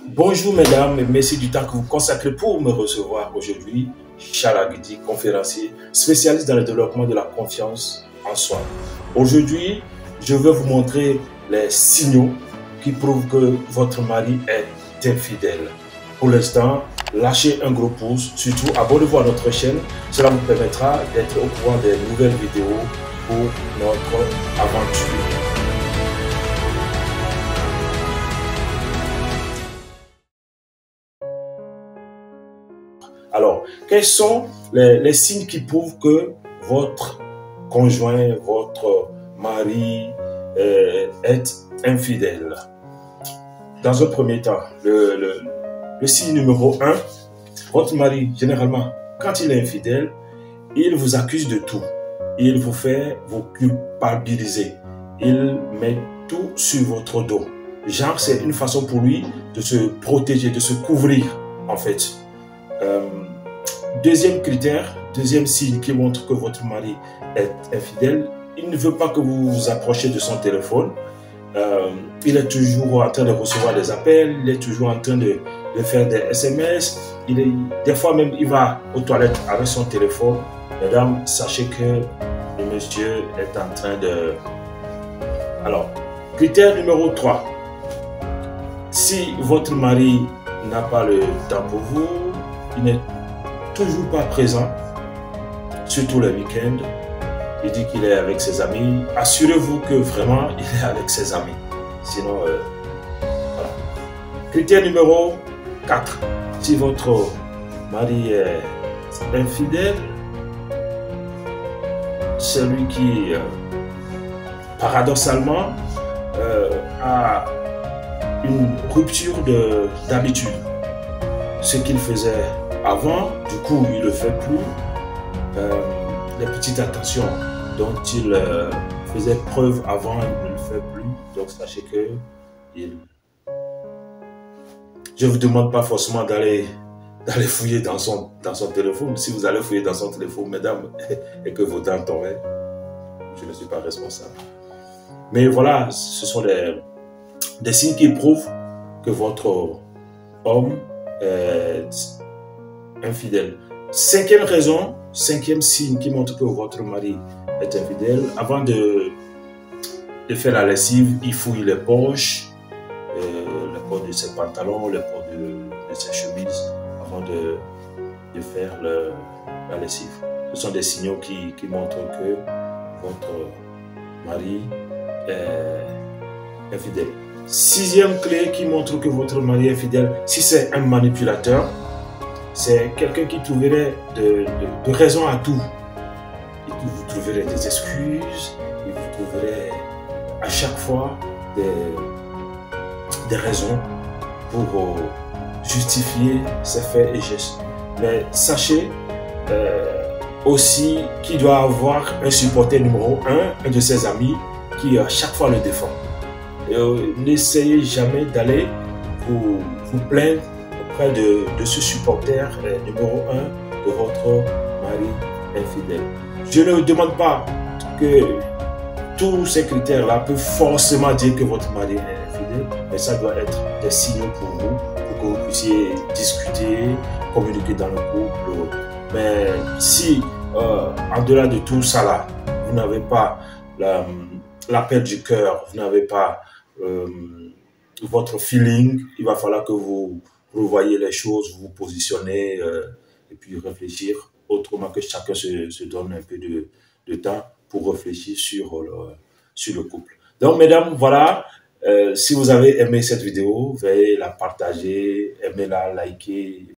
Bonjour mesdames et merci du temps que vous consacrez pour me recevoir aujourd'hui. Charles Aguidi, conférencier, spécialiste dans le développement de la confiance en soi. Aujourd'hui, je vais vous montrer les signaux qui prouvent que votre mari est infidèle. Pour l'instant, lâchez un gros pouce, surtout abonnez-vous à notre chaîne. Cela vous permettra d'être au courant des nouvelles vidéos pour notre aventure. Alors, quels sont les signes qui prouvent que votre conjoint, votre mari est infidèle? Dans un premier temps, le signe numéro 1, votre mari, généralement, quand il est infidèle, il vous accuse de tout. Il vous fait vous culpabiliser. Il met tout sur votre dos. Genre, c'est une façon pour lui de se protéger, de se couvrir, en fait. Deuxième critère, deuxième signe qui montre que votre mari est infidèle, il ne veut pas que vous vous approchiez de son téléphone. Il est toujours en train de recevoir des appels, il est toujours en train de faire des SMS. Des fois même, il va aux toilettes avec son téléphone. Mesdames, sachez que le monsieur est en train de... Alors, critère numéro 3. Si votre mari n'a pas le temps pour vous, il n'est toujours pas présent, surtout les week-ends, il dit qu'il est avec ses amis, assurez-vous que vraiment il est avec ses amis. Sinon, voilà. Critère numéro 4. Si votre mari est infidèle, celui qui, paradoxalement, a une rupture d'habitude. Ce qu'il faisait avant, du coup, il ne le fait plus. Les petites attentions dont il faisait preuve avant, il ne le fait plus. Donc, sachez que je ne vous demande pas forcément d'aller fouiller dans son téléphone. Si vous allez fouiller dans son téléphone, mesdames, et que vos dents tombent, je ne suis pas responsable. Mais voilà, ce sont des signes qui prouvent que votre homme est infidèle. Cinquième raison, cinquième signe qui montre que votre mari est infidèle, avant de faire la lessive, il fouille les poches de ses pantalons, les poches de ses chemises, avant de faire la lessive. Ce sont des signaux qui montrent que votre mari est infidèle. Sixième clé qui montre que votre mari est fidèle, si c'est un manipulateur, c'est quelqu'un qui trouverait de raison à tout. Vous trouverez des excuses, il vous trouverez à chaque fois des raisons pour justifier ses faits et gestes. Mais sachez aussi qu'il doit avoir un supporter numéro un de ses amis qui à chaque fois le défend. N'essayez jamais d'aller vous plaindre auprès de ce supporter numéro 1 de votre mari infidèle. Je ne demande pas que tous ces critères-là peuvent forcément dire que votre mari est infidèle, mais ça doit être des signaux pour vous, pour que vous puissiez discuter, communiquer dans le couple. Mais si, en-delà de tout ça là, vous n'avez pas l'appel du cœur, vous n'avez pas votre feeling, il va falloir que vous revoyez les choses, vous positionnez et puis réfléchir, autrement que chacun se donne un peu de temps pour réfléchir sur le couple. Donc mesdames, voilà, si vous avez aimé cette vidéo, veuillez la partager, aimez-la, liker.